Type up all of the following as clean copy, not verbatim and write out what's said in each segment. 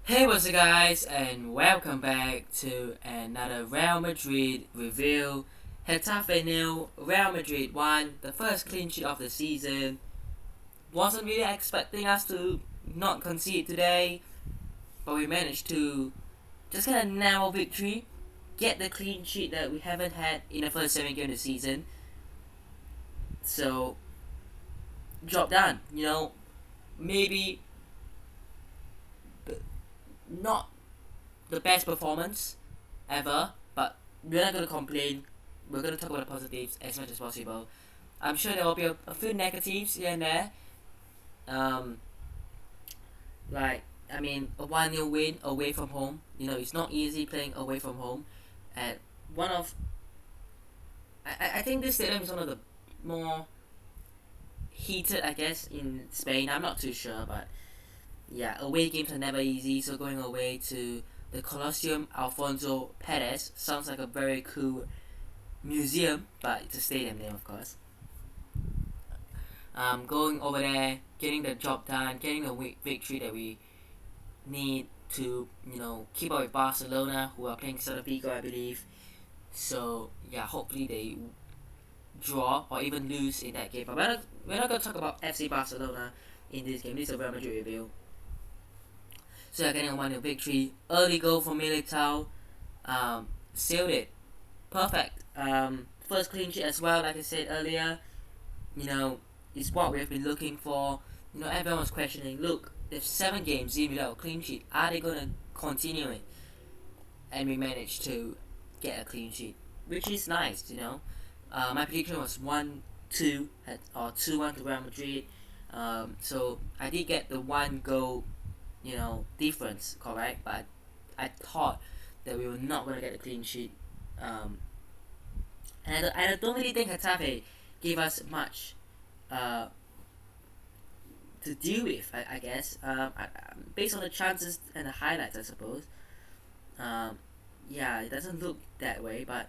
Hey, what's up, guys, and welcome back to another Real Madrid review. Getafe 0, Real Madrid 1, the first clean sheet of the season. Wasn't really expecting us to not concede today, but we managed to just get a narrow victory, get the clean sheet that we haven't had in the first 7 games of the season. So, job done. Maybe not the best performance ever, but we're not going to complain. We're going to talk about the positives as much as possible. I'm sure there will be a few negatives here and there. A 1-0 win away from home. It's not easy playing away from home. And I think this stadium is one of the more heated, I guess, in Spain. I'm not too sure, but yeah, away games are never easy, so going away to the Colosseum Alfonso Perez sounds like a very cool museum, but it's a stadium name, of course. Going over there, getting the job done, getting the victory that we need to, keep up with Barcelona, who are playing Celta Vigo, I believe. So yeah, hopefully they draw or even lose in that game. But we're not going to talk about FC Barcelona in this game. This is a Real Madrid review. So they're getting a 1-0 victory. Early goal for Militão. Sealed it. Perfect. First clean sheet as well, like I said earlier. Is what we've been looking for. Everyone was questioning, look, there's 7 games in without a clean sheet. Are they going to continue it? And we managed to get a clean sheet, which is nice, My prediction was 1-2 or 2-1 to Real Madrid. So I did get the 1 goal difference correct, but I thought that we were not going to get a clean sheet. And I don't really think Getafe gave us much to deal with, I guess. Based on the chances and the highlights, I suppose. Yeah, it doesn't look that way, but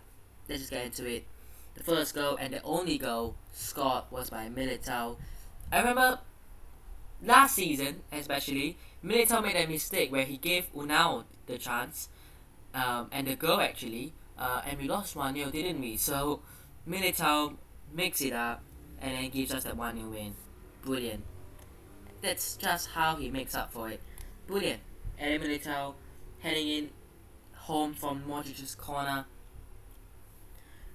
let's just get into it. The first goal and the only goal scored was by Militão. I remember last season, especially, Militão made a mistake where he gave Unai the chance, and the goal actually, and we lost 1-0, didn't we? So Militão makes it up and then gives us that 1-0 win. Brilliant. That's just how he makes up for it. Brilliant. And then Militão heading in home from Modric's corner.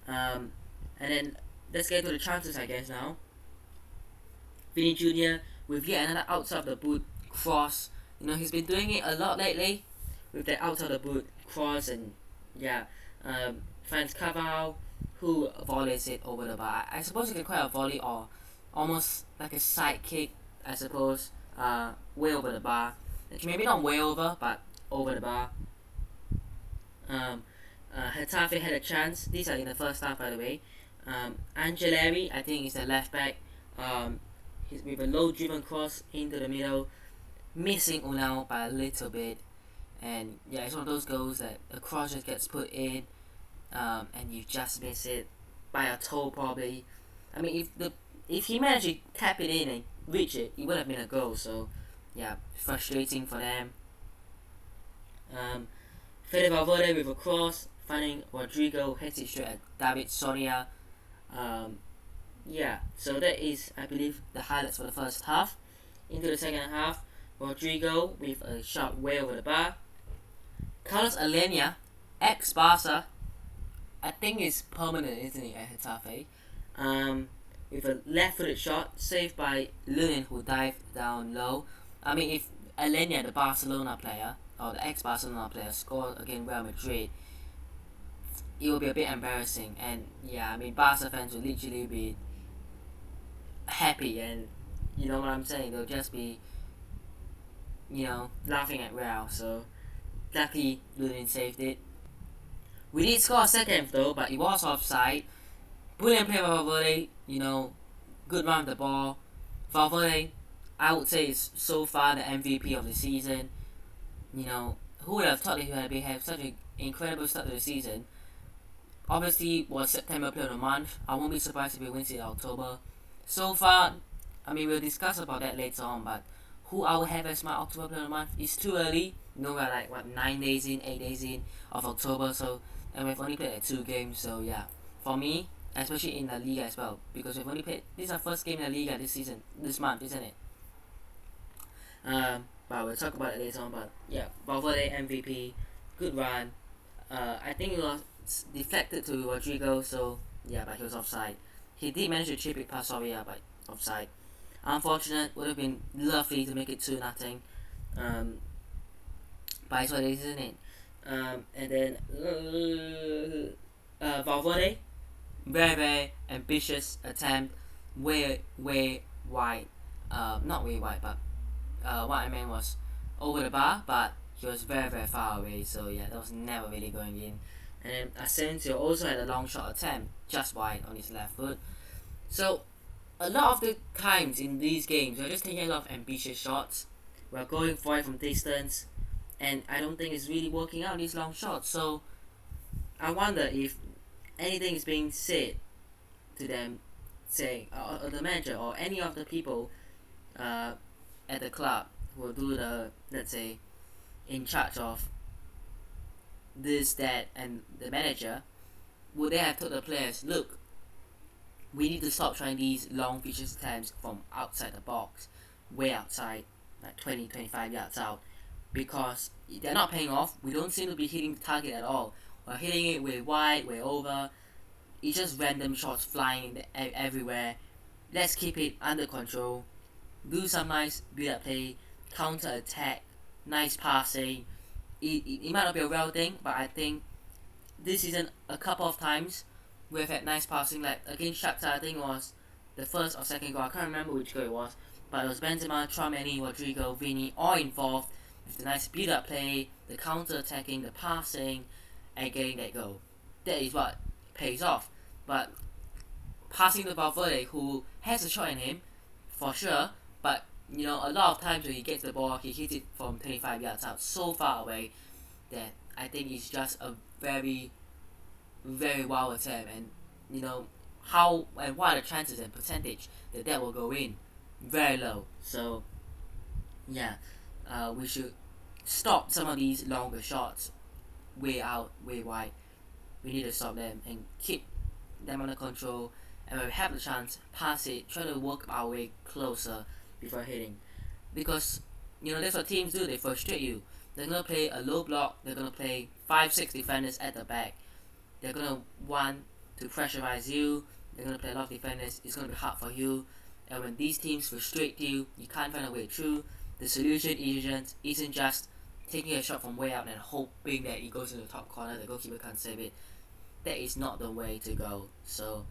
And then let's get to the chances, I guess, now. Vinny Jr. with yet another outside of the boot cross. He's been doing it a lot lately with the outside of the boot cross, and finds Carvalho, who volleys it over the bar. I suppose you can call it a volley or almost like a side kick, I suppose, way over the bar. Maybe not way over, but over the bar. Getafe had a chance. These are in the first half, by the way. Angeleri, I think, is the left back. He's with a low-driven cross into the middle, missing Unai by a little bit. And yeah, it's one of those goals that a cross just gets put in, and you just miss it by a toe, probably. I mean, if he managed to tap it in and reach it, it would have been a goal. So yeah, frustrating for them. Fede Valverde with a cross, finding Rodrigo, hits it straight at David Soria. Yeah, so that is, I believe, the highlights for the first half. Into the second half, Rodrigo with a shot way over the bar. Carlos Alenia, ex-Barca, I think is permanent, isn't he, at Getafe? With a left-footed shot, saved by Lunin, who dived down low. I mean, if Alenia, the Barcelona player, or the ex-Barcelona player, scored against Real Madrid, it will be a bit embarrassing. And yeah, I mean, Barca fans will literally be happy, and you know what I'm saying, they'll just be laughing at Real. So luckily Lunin saved it. We did score a second though, but it was offside. Brilliant play by Valverde, good run of the ball. Valverde, I would say, is so far the MVP of the season. Who would have thought that he would have such an incredible start to the season? Obviously, was September player of the month. I won't be surprised if he wins it in October. So far, I mean, we'll discuss about that later on, but who I will have as my October player of the month is too early. No, we're like what 9 days in, 8 days in of October. So and we've only played like 2 games. So yeah, for me, especially in the Liga as well, because we've only played this is our first game in the Liga this season, this month, isn't it? But we'll talk about it later on. But yeah, Valverde MVP, good run. I think it was deflected to Rodrigo. So yeah, but he was offside. He did manage to chip it past Soria, but offside. Unfortunate. Would have been lovely to make it 2-0. Um, but it's what it is, isn't it? And then Valverde, very very ambitious attempt, way wide. Not way wide, but what I meant was over the bar, but he was very far away. So yeah, that was never really going in. And then Asensio also had a long shot attempt, just wide on his left foot. So a lot of the times in these games, we're just taking a lot of ambitious shots. We're going for it from distance, and I don't think it's really working out these long shots. So I wonder if anything is being said to them, saying or the manager or any of the people at the club who will do the, let's say, in charge of this, that, and the manager, would they have told the players, look, we need to stop trying these long vicious attempts from outside the box, way outside, like 20-25 yards out, because they're not paying off. We don't seem to be hitting the target at all. We're hitting it way wide, way over. It's just random shots flying everywhere. Let's keep it under control. Do some nice build-up play, counter attack, nice passing. It might not be a real thing, but I think this season a couple of times we've had nice passing. Like against Shakhtar, I think it was the first or second goal. I can't remember which goal it was, but it was Benzema, Tchouaméni, Rodrigo, Vini, all involved with the nice build-up play, the counter-attacking, the passing, and getting that goal. That is what pays off. But passing to Valverde, who has a shot in him, for sure, but you know, a lot of times when he gets the ball, he hits it from 25 yards out, so far away that I think it's just a very wild attempt. And you know how and what are the chances and percentage that will go in? Very low. So yeah, we should stop some of these longer shots, way out, way wide. We need to stop them and keep them under control. And when we have the chance, pass it, try to work our way closer before hitting. Because you know that's what teams do. They frustrate you. They're gonna play a low block. They're gonna play 5-6 defenders at the back. They're gonna want to pressurize you. They're gonna play a lot of defenders. It's gonna be hard for you. And when these teams frustrate you, you can't find a way through. The solution isn't just taking a shot from way out and hoping that it goes in the top corner. The goalkeeper can't save it. That is not the way to go. So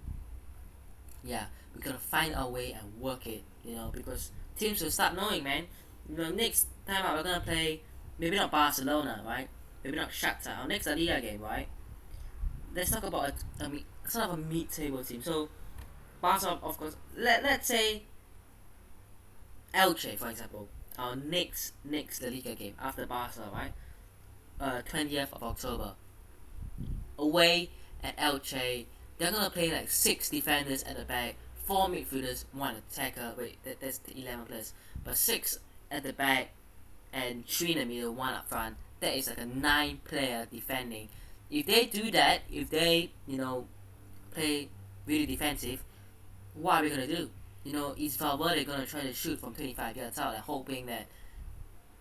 yeah, we're gonna find our way and work it. You know, because teams will start knowing, man. You know, next time out we're gonna play maybe not Barcelona, right? Maybe not Shakhtar. Our next Laliga game, right? Let's talk about a sort of a mid-table team. So Barca, of course. Let's say Elche, for example. Our next Laliga game after Barca, right? 20th of October. Away at Elche, they're gonna play like 6 defenders at the back, 4 midfielders, 1 attacker. Wait, that's the 11 players, but 6 at the back and 3 in the middle, 1 up front. That is like a 9-player defending. If they do that, if they play really defensive, what are we gonna do? You know, is Valverde gonna try to shoot from 25 yards out and hoping that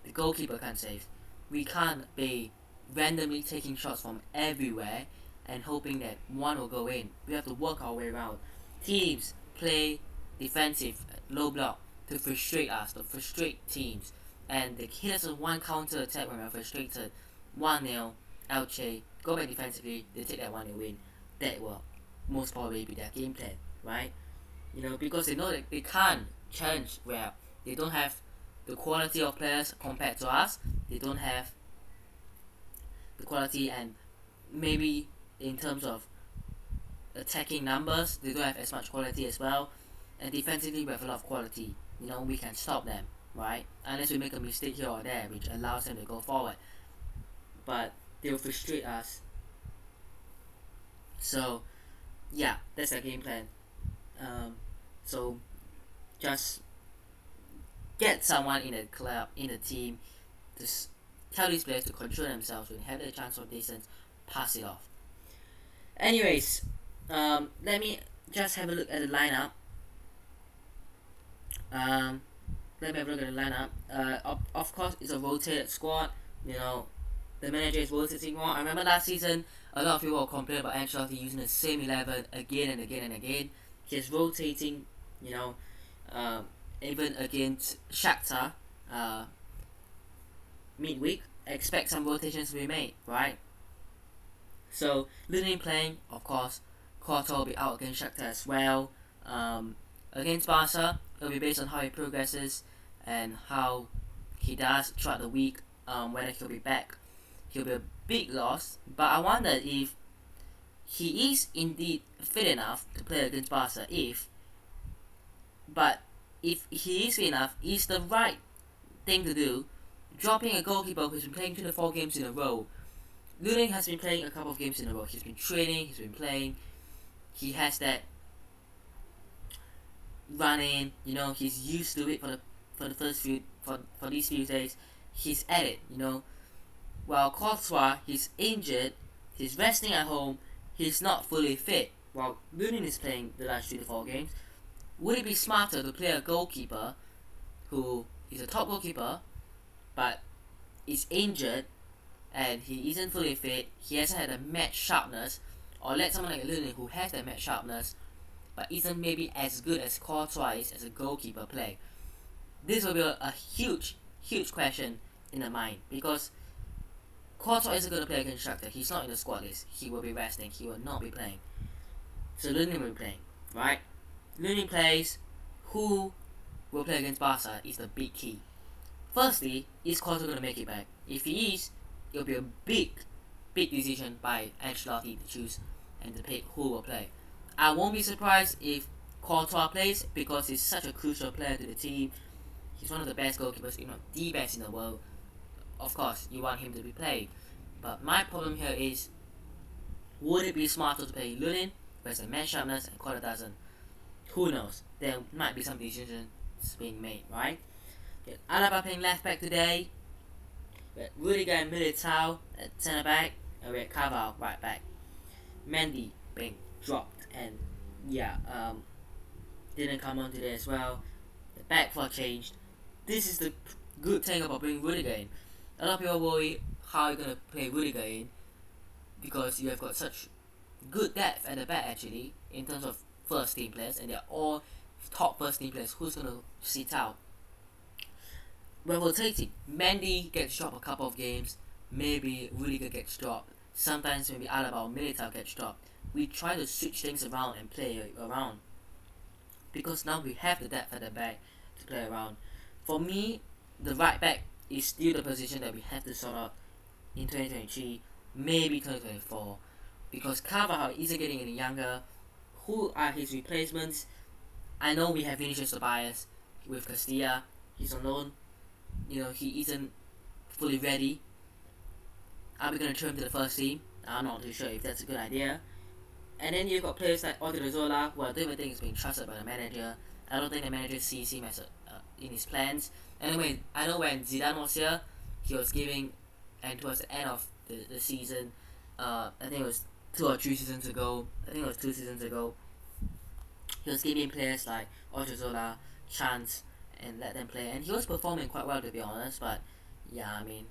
the goalkeeper can't save? We can't be randomly taking shots from everywhere and hoping that one will go in. We have to work our way around. Teams play defensive, low block to frustrate us, to frustrate teams. And they hit us with one counter attack when we're frustrated. 1-0, Elche, go back defensively, they take that 1-0 win. That will most probably be their game plan, right? You know, because they know that they can't challenge well. They don't have the quality of players compared to us. They don't have the quality, and maybe in terms of attacking numbers, they don't have as much quality as well. And defensively, we have a lot of quality. You know, we can stop them, right? Unless we make a mistake here or there, which allows them to go forward. But they'll frustrate us. So, yeah, that's the game plan. So, just get someone in the club, in the team, to tell these players to control themselves when they have the chance from distance, pass it off. Anyways, let me just have a look at the lineup. Let me have a look at the lineup. Of course, it's a rotated squad. You know, the manager is rotating more. I remember last season, a lot of people were complaining about Ancelotti using the same 11 again and again and again. He's rotating, you know, even against Shakhtar midweek. Expect some rotations to be made, right? So, Lunin playing, of course. Courtois will be out against Shakhtar as well. Against Barca, it'll be based on how he progresses and how he does throughout the week, whether he'll be back. He'll be a big loss, but I wonder if he is indeed fit enough to play against Barca. But if he is fit enough, it's the right thing to do. Dropping a goalkeeper who's been playing 24 games in a row. Lunin has been playing a couple of games in a row. He's been training, he's been playing. He has that running, you know, he's used to it for these few days. He's at it, you know. While Courtois, he's injured, he's resting at home, he's not fully fit. While Lunin is playing the last 3 to 4 games, would it be smarter to play a goalkeeper who is a top goalkeeper but is injured and he isn't fully fit, he hasn't had the match sharpness, or let someone like Lunin who has that match sharpness but isn't maybe as good as Courtois is as a goalkeeper play? This will be a huge question in the mind, because Courtois isn't going to play against Shakhtar. He's not in the squad list. He will be resting. He will not be playing. So Lunin will be playing, right? Lunin plays. Who will play against Barca is the big key. Firstly, is Courtois going to make it back? If he is, it'll be a big decision by Ancelotti to choose and to pick who will play. I won't be surprised if Courtois plays, because he's such a crucial player to the team. He's one of the best goalkeepers, if not the best in the world. Of course, you want him to be played. But my problem here is, would it be smarter to play Lunin, who has a match sharpness and Courtois doesn't? Who knows? There might be some decisions being made, right? Okay, Alaba playing left back today. We had Rudiger and Militão at centre back, and we had Carvalho right back. Mendy being dropped, and didn't come on today as well. The back four changed. This is the good thing about bringing Rudiger in. A lot of people worry how you're gonna play Rudiger in, because you have got such good depth at the back actually in terms of first team players, and they're all top first team players. Who's gonna sit out? We're rotating. Mendy gets dropped a couple of games. Maybe Rudiger gets dropped. Sometimes maybe Alaba or Militão gets dropped. We try to switch things around and play around, because now we have the depth at the back to play around. For me, the right back is still the position that we have to sort out in 2023, maybe 2024, because Carvalho isn't getting any younger. Who are his replacements? I know we have Vinicius Tobias with Castilla. He's on loan. You know, he isn't fully ready. Are we going to turn him to the first team? I'm not too sure if that's a good idea. And then you've got players like Odriozola, who I don't even think is being trusted by the manager. I don't think the manager sees him as in his plans. Anyway, I know when Zidane was here, he was giving, and towards the end of the season, I think it was 2 or 3 seasons ago, he was giving players like Odriozola chance and let them play, and he was performing quite well, to be honest. But yeah, I mean,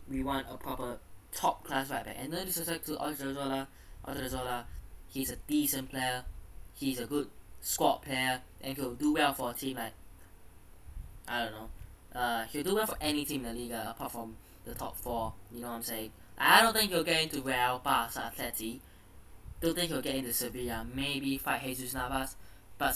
we want a proper top class right back, and no disrespect to Odriozola, he's a decent player, he's a good squad player, and he'll do well for a team like, I don't know, he'll do well for any team in the Liga apart from the top 4, you know what I'm saying? I don't think he'll get into Real, Barca, Atleti. Don't think he'll get into Sevilla, maybe fight Jesus Navas, but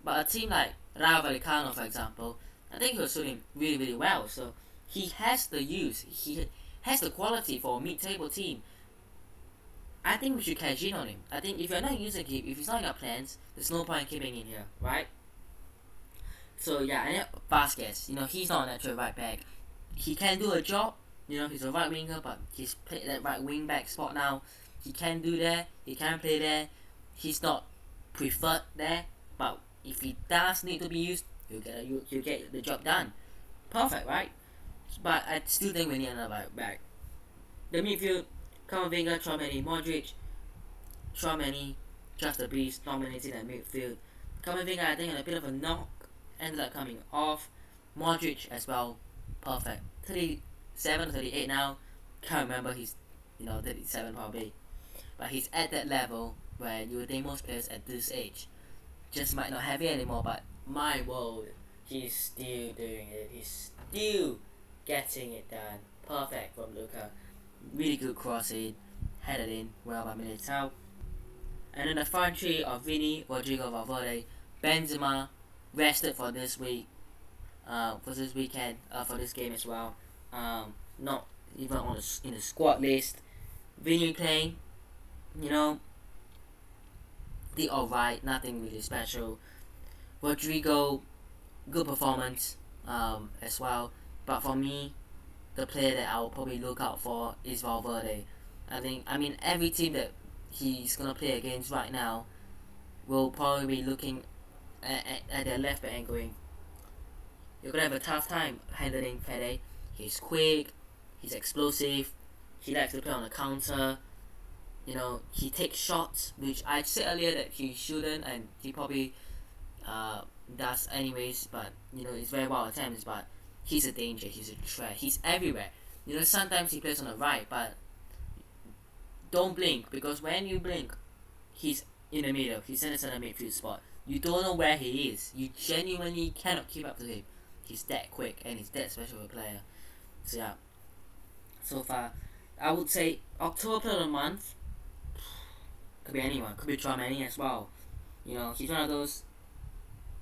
a team like Rayo Vallecano, for example, I think he'll suit him really, really well. So he has the use, he has the quality for a mid-table team. I think we should cash in on him. I think if you're not using him, if he's not in our plans, there's no point in keeping him in here, right? So yeah, and then Vasquez, you know, he's not a natural right back. He can do a job, you know, he's a right winger, but he's played that right wing back spot now. He can do that, he can play there. He's not preferred there, but if he does need to be used, he'll get the job done. Perfect, right? but I still think we need another back. The midfield, Camavinga, Tchouaméni, Modric, Tchouaméni, just a beast, dominating that midfield. Camavinga, I think, had a bit of a knock, ended up coming off. Modric as well, perfect. 37, 38 now. Can't remember, he's 37 probably. But he's at that level where you would think most players at this age just might not have it anymore, but my word, he's still doing it. He's still getting it done. Perfect from Luka. Really good crossing, headed in well by Militão. And then the front three of Vini, Rodrigo, Valverde, Benzema, rested for this week, for this weekend, for this game as well. Not even in the squad list. Vini playing, did alright, nothing really special. Rodrigo, good performance, as well. But for me, the player that I'll probably look out for is Valverde. Every team that he's gonna play against right now will probably be looking at their left back and going, you're gonna have a tough time handling Fede. He's quick, he's explosive, he likes to play on the counter. He takes shots, which I said earlier that he shouldn't, and he probably does anyways. But it's very well attempts. But he's a danger. He's a threat. He's everywhere. Sometimes he plays on the right, but don't blink, because when you blink, he's in the middle. He's in the center midfield spot. You don't know where he is. You genuinely cannot keep up to him. He's that quick and he's that special a player. So yeah. So far, I would say October player of the month. Could be anyone. Could be Tchouaméni as well. He's one of those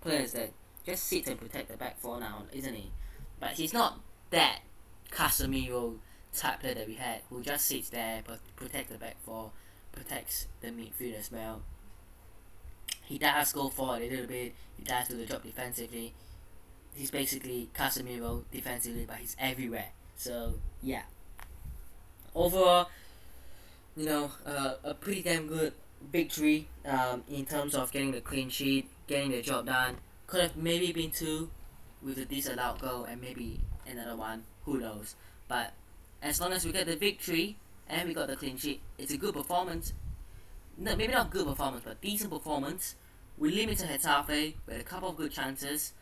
players that just sits and protect the back four now, isn't he? But he's not that Casemiro type player that we had, who just sits there but protects the back four, protects the midfield as well. He does go forward a little bit. He does do the job defensively. He's basically Casemiro defensively, but he's everywhere. So yeah. Overall, a pretty damn good victory in terms of getting the clean sheet, getting the job done. Could have maybe been 2 with a disallowed goal and maybe another one, who knows. But as long as we get the victory and we got the clean sheet, it's a good performance. No, maybe not good performance, but decent performance. We limited Getafe with a couple of good chances,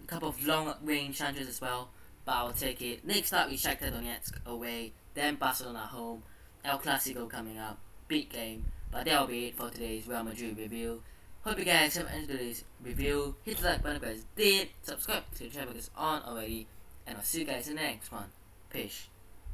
a couple of long range chances as well, but I'll take it. Next up is Shakhtar Donetsk away, then Barcelona home. El Clasico coming up, big game. But that'll be it for today's Real Madrid review. Hope you guys have enjoyed today's review. Hit the like button if you guys did. Subscribe to the channel if it's on already. And I'll see you guys in the next one. Peace.